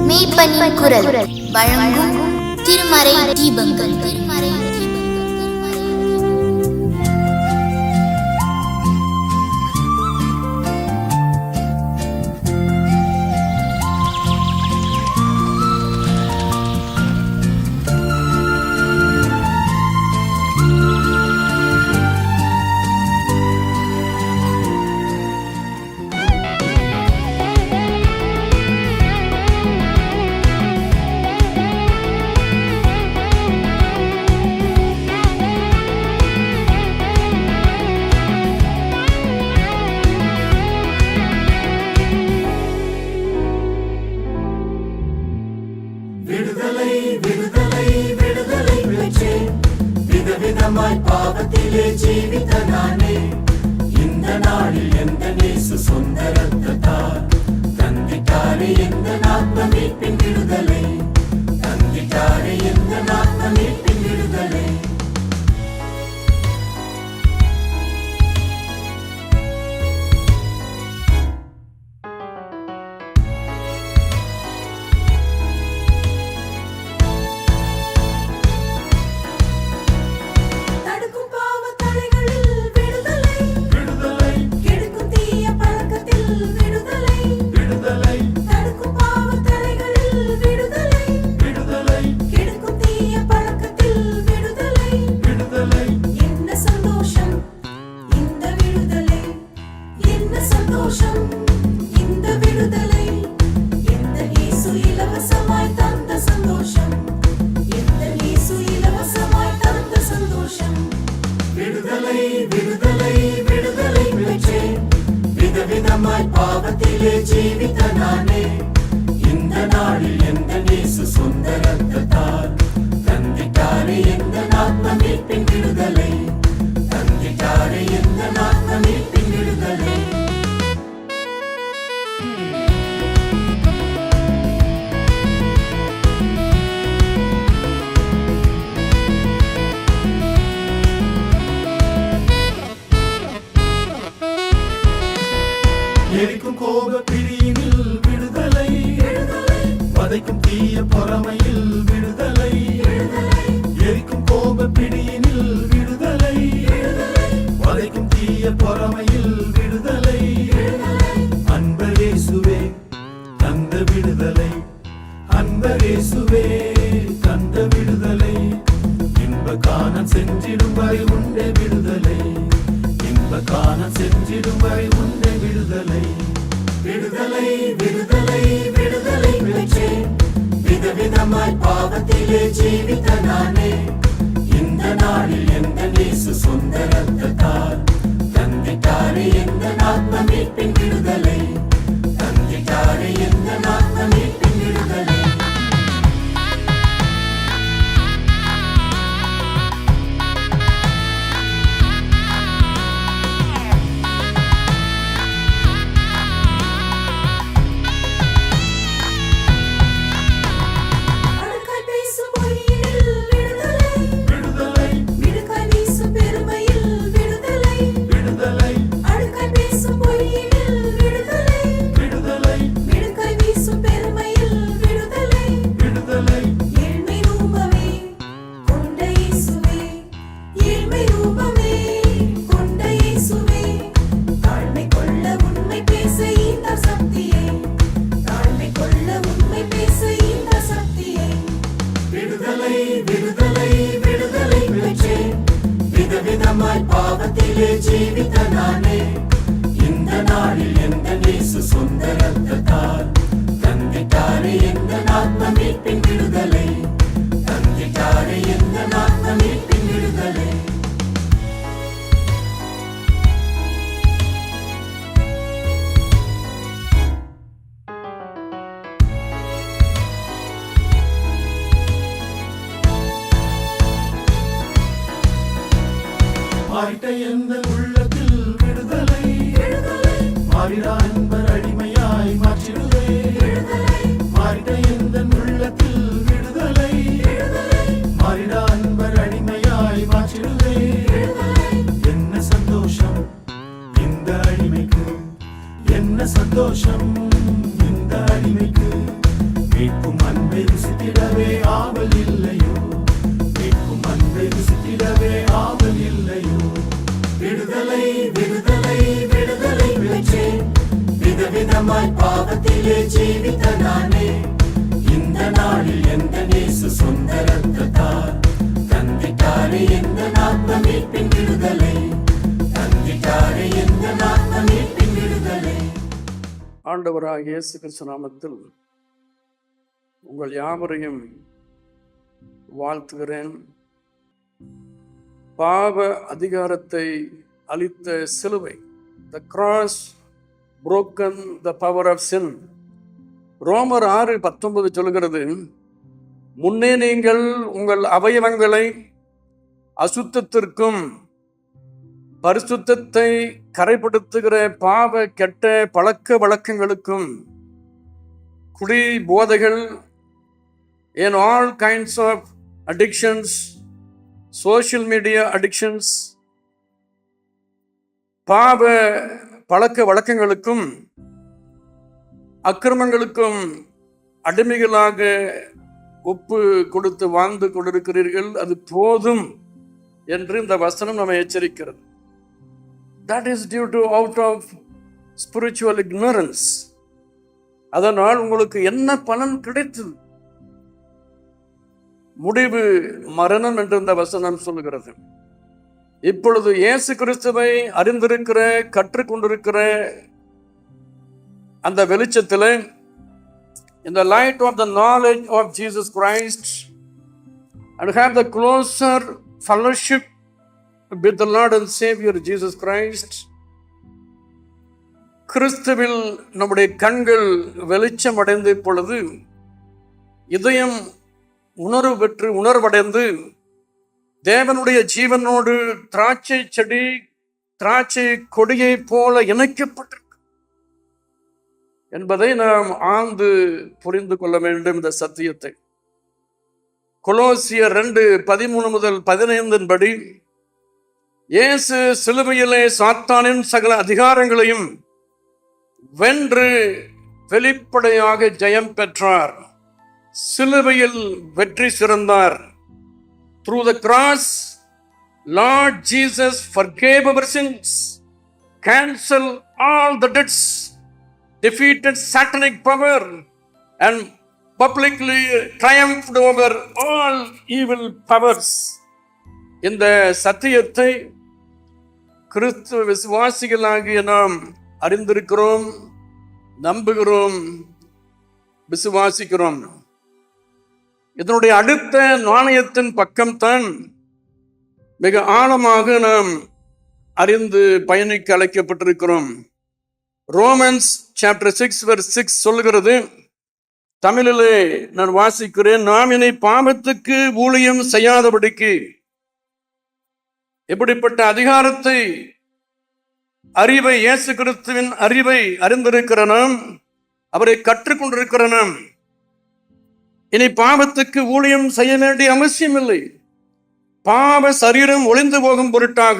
மெய்ப்பனின் குரல் வழங்கும் திருமறை தீபங்கள். விடுதலை விடுதலை விடுதலை பெற்றேன். விதவிதமாய் பாவத்திலே ஜீவித்த நானே, இந்த நாளில் எந்த நேசு சொந்த ரத்தத்தால் தந்திட்டாரே எந்த ஆத்ம மீட்பின் விடுதலை, தந்திட்டாரே எந்த ஆத்ம மீட்பின் விடுதலை. விதவிதமாய் பாவத்திலே ஜீவித்த நானே, இந்த நாளில் எந்த நேசு சொந்த ரத்தத்தால் தந்திட்டாரே எந்த ஆத்ம மீட்பின் விடுதலை, தந்திட்டாரே எந்த ஆத்ம மீட்பின் விடுதலை. எரிக்கும் கோப பிடியினில் விடுதலை, வதைக்கும் தீய பொறாமையில் விடுதலை, எரிக்கும் கோப பிடியினில் விடுதலை, வதைக்கும் தீய பொறாமையில் விடுதலை. அன்பரேசுவே தந்த விடுதலை, அன்பரேசுவே தந்த விடுதலை, இன்ப காணம் சென்றிடும் வரை உண்டே விடுதலை, இன்ப காணம் சென்றிடும் வரை உண்டே விடுதலை. விடுதலை விடுதலை விடுதலை பெற்றேன். விதவிதமாய் பாவத்திலே ஜீவித்த நானே, இந்த நாளில் எந்த நேசு சொந்த ரத்தத்தால் தந்திட்டாரே எந்த ஆத்ம மீட்பின் விடுதலை, தந்திட்டாரே எந்த ஆத்ம மீட்பின் விடுதலை. விடுதலை விடுதலை பெற்றேன். விதவிதமாய் பாவத்திலே ஜீவித்த நானே, இந்த நாளில் எந்த நேசு சொந்த ரத்தத்தால் தந்திட்டாரே எந்த ஆத்ம மீட்பின் விடுதலை, தந்திட்டாரே எந்த ஆத்ம மீட்பின் விடுதலை. மாறிட்ட எந்த உள்ளத்தில் விடுதலை, மாறிடா அன்பர் அடிமையாய் மாற்றிடுவே, மாறிட்ட எந்த உள்ளத்தில் விடுதலை, மாறிடா அன்பர் அடிமையாய் மாற்றிடுவே. என்ன சந்தோஷம் இந்த அடிமைக்கு, என்ன சந்தோஷம் இந்த அடிமைக்கு, மீட்கும் அன்பை ருசித்திடவே ஆவல் இல்லையோ, மீட்கும் அன்பை ருசித்திடவே ஆவல் இல்லையோ. விடுதலை விடுதலை விடுதலை பெற்றேன், விதவிதமாய் பாவத்திலே ஜீவித்த நானே, இந்த நாளில் எந்த நேசு சொந்த ரத்தத்தால் தந்திட்டாரே எந்த ஆத்ம மீட்பின் விடுதலை, தந்திட்டாரே எந்த ஆத்ம மீட்பின் விடுதலை. ஆண்டவராகிய இயேசு கிறிஸ்து நாமத்தில் உங்கள் யாவரையும் வாழ்த்துகிறேன். பாவ அதிகாரத்தை அளித்த சிலுவை, the cross broken the power of sin. ரோமர் 6:19 சொல்கிறது, முன்னே நீங்கள் உங்கள் அவயவங்களை அசுத்தத்திற்கும் பரிசுத்தத்தை கரைப்படுத்துகிற பாவ கெட்ட பழக்க வழக்கங்களுக்கும், குடி போதைகள், in all kinds of addictions, social media addictions, பாவ பழக்க வழக்கங்களுக்கும் அக்கிரமங்களுக்கும் அடிமைகளாக ஒப்பு கொடுத்து வாழ்ந்து கொண்டிருக்கிறீர்கள், அது போதும் என்று இந்த வசனம் நம்மை எச்சரிக்கிறது. That is due to out of spiritual ignorance. அதனால் உங்களுக்கு என்ன பலன் கிடைத்தது? முடிவு மரணம் என்று இந்த வசனம் சொல்லுகிறது. இப்பொழுது இயேசு கிறிஸ்துவை அறிந்திருக்கிற, கற்றுக்கொண்டிருக்கிற அந்த வெளிச்சத்தில், in the light of the knowledge of Jesus Christ, and have the closer fellowship with the Lord and Savior Jesus Christ, கிறிஸ்துவில் நம்முடைய கண்கள் வெளிச்சம் அடைந்து இப்பொழுது இதயம் உணர்வு பெற்று உணர்வடைந்து தேவனுடைய ஜீவனோடு திராட்சை செடி திராட்சை கொடியை போல இணைக்கப்பட்டிருக்கு என்பதை நாம் ஆழ்ந்து புரிந்து கொள்ள வேண்டும். இந்த சத்தியத்தை கொலோசியர் 2:13-15 படி, இயேசு சிலுவையிலே சாத்தானின் சகல அதிகாரங்களையும் வென்று வெளிப்படையாக ஜெயம் பெற்றார். சிலுவையில் வெற்றி சிறந்தார். Through the cross, Lord Jesus forgave our sins, cancelled all the debts, defeated satanic power, and publicly triumphed over all evil powers. இந்த சத்தியத்தை கிறிஸ்துவ விசுவாசிகளாகிய நாம் அறிந்திருக்கிறோம், நம்புகிறோம், விசுவாசிக்கிறோம். இதனுடைய அடுத்த நாணயத்தின் பக்கம்தான் மிக ஆழமாக நாம் அறிந்து பயணிக்க அழைக்கப்பட்டிருக்கிறோம். ரோமன்ஸ் சாப்டர் 6:6 சொல்லுகிறது, தமிழிலே நான் வாசிக்கிறேன், நாம் இனி பாவத்துக்கு ஊழியம் செய்யாதபடிக்கு. எப்படிப்பட்ட அதிகாரத்தை, அறிவை, இயேசு கிறிஸ்துவின் அறிவை அறிந்திருக்கிற நாம், அவரை கற்றுக்கொண்டிருக்கிற நாம், இனி பாவத்துக்கு ஊழியம் செய்ய வேண்டிய அவசியம் இல்லை. பாவ சரீரம் ஒளிந்து போகும் பொருட்டாக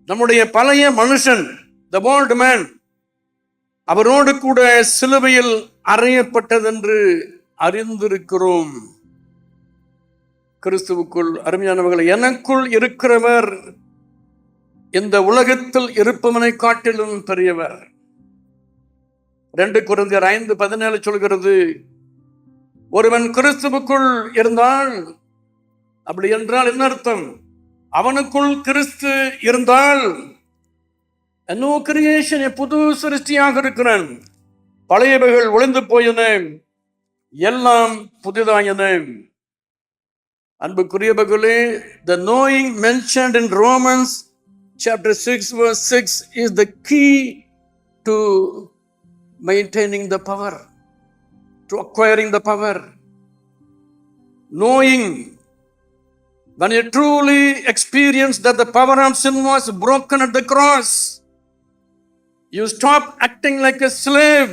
நம்முடைய பழைய மனுஷன், the old man, அவரோடு கூட சிலுவையில் அறையப்பட்டதென்று அறிந்திருக்கிறோம். கிறிஸ்துவுக்குள் அருமையானவர்கள், எனக்குள் இருக்கிறவர் இந்த உலகத்தில் இருப்பவனை காட்டிலும் பெரியவர். 2 கொரிந்தியர் 5:17 சொல்கிறது, ஒருவன் கிறிஸ்துவுக்குள் இருந்தால், அப்படி என்றால் என்ன அர்த்தம்? அவனுக்குள் கிறிஸ்து இருந்தால் நியூ கிரியேஷன், புது சிருஷ்டியாக இருக்கிறான். பழையவைகள் ஒளிந்து போயின, எல்லாம் புதிதாயின. அன்புக்குரியவர்களே, the knowing mentioned in Romans chapter 6:6 is the key to maintaining the power, to acquiring the power. Knowing, when you truly experience that the power of sin was broken at the cross, you stop acting like a slave.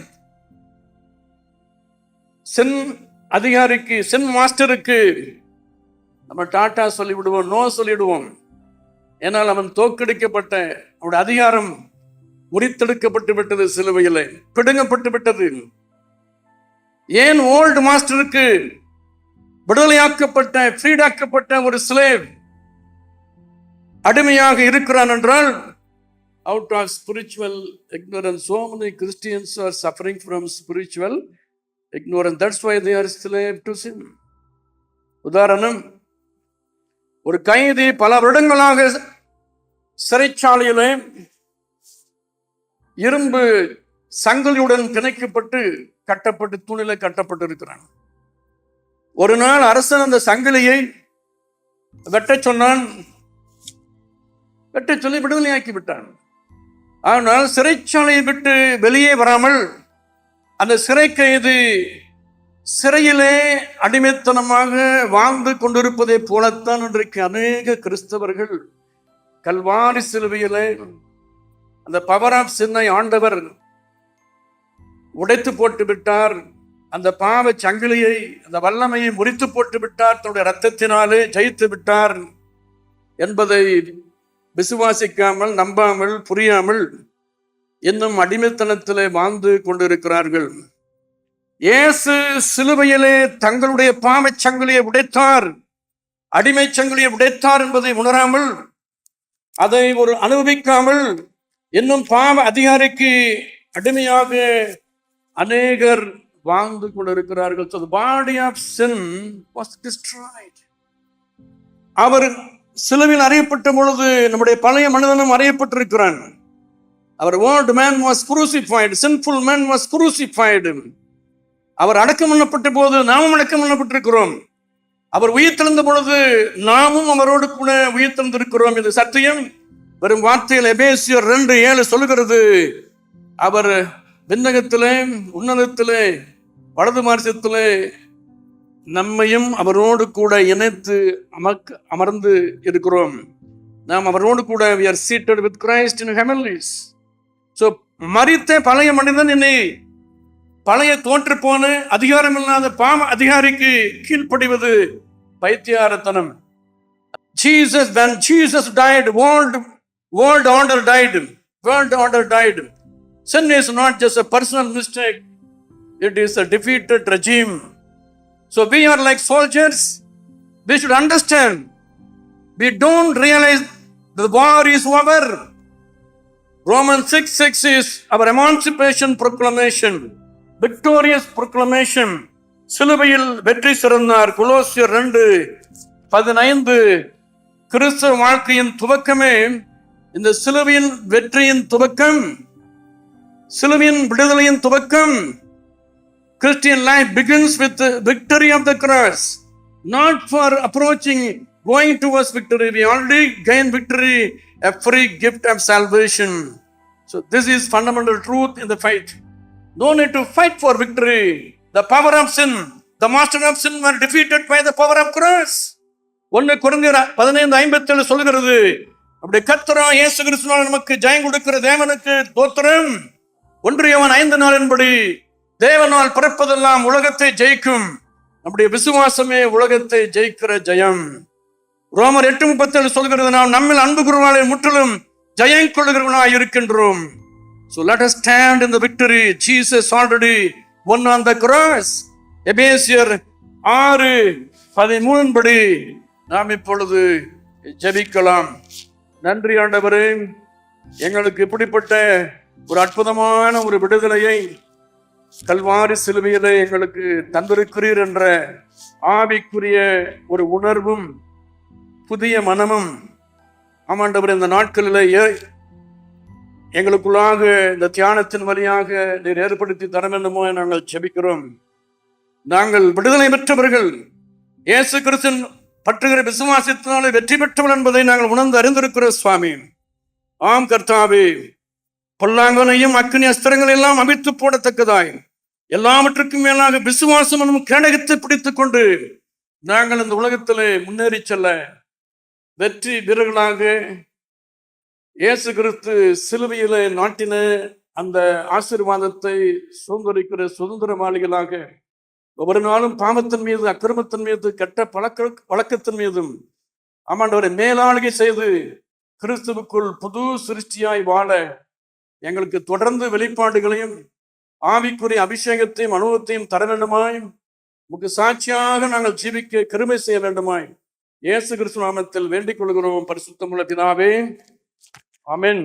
Sin அதிகாரிக்கு, சின் மாஸ்டருக்கு நம்ம tata சொல்லிவிடுவோம், no சொல்லிவிடுவோம். ஏன்னால் அவன் தோற்கடிக்கப்பட்ட, அவனுடைய அதிகாரம் முறித்தெடுக்கப்பட்டு விட்டது, சிலுவையிலே பிடுங்கப்பட்டு விட்டது. ஏன் ஓல்டு மாஸ்டருக்கு விடுதலையாக்கப்பட்ட ஃப்ரீடாக்கப்பட்ட ஒரு ஸ்லேவ் அடிமையாக இருக்கிறான் என்றால் out of spiritual ignorance. So many Christians are suffering from spiritual ignorance. That's why they are slave to sin. உதாரணம், ஒரு கைதி பல வருடங்களாக சிறைச்சாலையிலே இரும்பு சங்கிலியுடன் பிணைக்கப்பட்டு கட்டப்பட்டு தூணில கட்டப்பட்டு இருக்கிறான். ஒரு நாள் அரசன் அந்த சங்கிலியை வெட்டச் சொன்னான். வெட்ட சொல்லி விடுதலையாக்கி விட்டான். ஆனால் சிறைச்சாலையை விட்டு வெளியே வராமல் அந்த சிறை கைது சிறையிலே அடிமைத்தனமாக வாழ்ந்து கொண்டிருப்பதை போலத்தான் இன்றைக்கு அநேக கிறிஸ்தவர்கள் கல்வாரி சிலுவையிலே அந்த பவர் ஆஃப் சின்னை ஆண்டவர் உடைத்து போட்டு விட்டார். அந்த பாவ சங்கிலியை, அந்த வல்லமையை முறித்து போட்டு விட்டார். தன்னுடைய ரத்தத்தினாலே ஜெயித்து விட்டார் என்பதை விசுவாசிக்காமல், நம்பாமல், புரியாமல் இன்னும் அடிமைத்தனத்திலே வாழ்ந்து கொண்டிருக்கிறார்கள். இயேசு சிலுவையிலே தங்களுடைய பாவ சங்கிலியை உடைத்தார், அடிமை சங்கிலியை உடைத்தார் என்பதை உணராமல், அதை ஒரு அனுபவிக்காமல் இன்னும் பாவ அதிகாரிக்கு அடிமையாக அநேகர் வாழ்ந்து கொண்டிருக்கிறார்கள். So the body of sin was destroyed. அவர் சிலுவையில் அறையப்பட்ட பொழுது நம்முடைய பழைய மனிதனும் அறையப்பட்டிருக்கிறான். அவர் old man was crucified, sinful man was crucified. அவர் அடக்கம் பண்ணப்பட்ட போது நாமும் அடக்கம் பண்ணப்பட்டிருக்கிறோம். அவர் உயிர்த்தெழுந்த பொழுது நாமும் அவரோடு கூட உயிர்த்தெழுந்திருக்கிறோம். இது சத்தியம். வெறும் வார்த்தையில் எபேசியர் 2:7 சொல்லுகிறது, அவர் விண்ணகத்திலே, உன்னதத்திலே, வலது மார்க்கத்திலே நம்மையும் அவரோடு கூட இணைத்து அமர்ந்து இருக்கிறோம். நாம் அவரோடு கூட we are seated with Christ in heavenlies. So மரித்த பழைய மனிதன் என்னை பழைய தோற்று போன அதிகாரம் இல்லாத பாவ அதிகாரிக்கு கீழ்ப்படிவது பைத்தியாரத்தனம். Jesus, when Jesus died, world order died. World order died. Sin is not just a personal mistake, it is a defeated regime. So we are like soldiers. We should understand. We don't realize the war is over. Romans 6:6 is our emancipation proclamation, victorious proclamation. சிலுவையில் வெற்றி சிறந்தார். கொலோசியர் 2:15 கிறிஸ்தவ வாழ்க்கையின் துவக்கமே இந்த சிலுவையின் வெற்றியின் துவக்கம், சிலுவையின் விடுதலையின் துவக்கம். Christian life begins with the victory of the cross, not for approaching, going towards victory. We already gained victory, a free gift of salvation. So this is fundamental truth in the fight. No need to fight for victory. The power of sin, the master of sin were defeated by the power of cross. 1 கொரிந்தியர் 15:57 சொல்கிறது, அப்படி கர்த்தராகிய இயேசு கிறிஸ்துவினால் நமக்கு ஜெயம் கொடுக்கிற தேவனுக்கு ஸ்தோத்திரம். 1 யோவான் 5:4 தேவனால் பிறப்பதெல்லாம் உலகத்தை ஜெயிக்கும். நம்முடைய விசுவாசமே உலகத்தை ஜெயிக்கிற ஜெயம். ரோமர் 8:37 சொல்கிறது, நாம் நம்மில் அன்பு கூறுவாளை முற்றிலும் ஜெயம் கொள்ளுகிறவனாய் இருக்கின்றோம். So let us stand in the victory Jesus already won on the cross. எபேசியர் 6:13 படி நாம் இப்பொழுது ஜெபிக்கலாம். நன்றி ஆண்டவரே, எங்களுக்கு இப்படிப்பட்ட ஒரு அற்புதமான ஒரு விடுதலையை கல்வாரி சிலுவையிலே எங்களுக்கு தந்திருக்கிறீர் என்ற ஆவிக்குரிய ஒரு உணர்வும் புதிய மனமும் ஆமாண்டவர் இந்த நாட்களிலே எங்களுக்குள்ளாக இந்த தியானத்தின் வழியாக நீர் ஏற்படுத்தி தர வேண்டுமோ நாங்கள் ஜெபிக்கிறோம். நாங்கள் விடுதலை பெற்றவர்கள், இயேசு கிறிஸ்துவின் பற்றுகிற விசுவாசத்தினாலே வெற்றி பெற்றவர்கள் என்பதை நாங்கள் உணர்ந்து அறிந்திருக்கிற சுவாமி. ஆம் கர்த்தாவே, பொல்லாங்கனையும் அக்கினி அஸ்திரங்கள் எல்லாம் அவித்து போடத்தக்கதாய் எல்லாவற்றுக்கும் மேலாக விசுவாசம் என்னும் கேடகத்தை பிடித்துக் கொண்டு நாங்கள் இந்த உலகத்திலே முன்னேறி செல்ல வெற்றி வீரர்களாக இயேசு கிறிஸ்து சிலுவையிலே நாட்டின அந்த ஆசீர்வாதத்தை சுதந்திரிக்கிற சுதந்திரவாளிகளாக ஒவ்வொரு நாளும் பாவத்தின் மீது, அக்கிரமத்தின் மீது, கெட்ட பழக்கத்தின் மீதும் ஆமாண்டவரை மேலாளுகை செய்து கிறிஸ்துவுக்குள் புது சிருஷ்டியாய் வாழ எங்களுக்கு தொடர்ந்து வெளிப்பாடுகளையும் ஆவிக்குரிய அபிஷேகத்தையும் அனுபவத்தையும் தர வேண்டுமாய், உமக்கு சாட்சியாக நாங்கள் ஜீவிக்க கிருபை செய்ய வேண்டுமாய் இயேசு கிறிஸ்து நாமத்தில் வேண்டிக் கொள்கிறோம். பரிசுத்தமுள்ள பிதாவே, ஆமென்.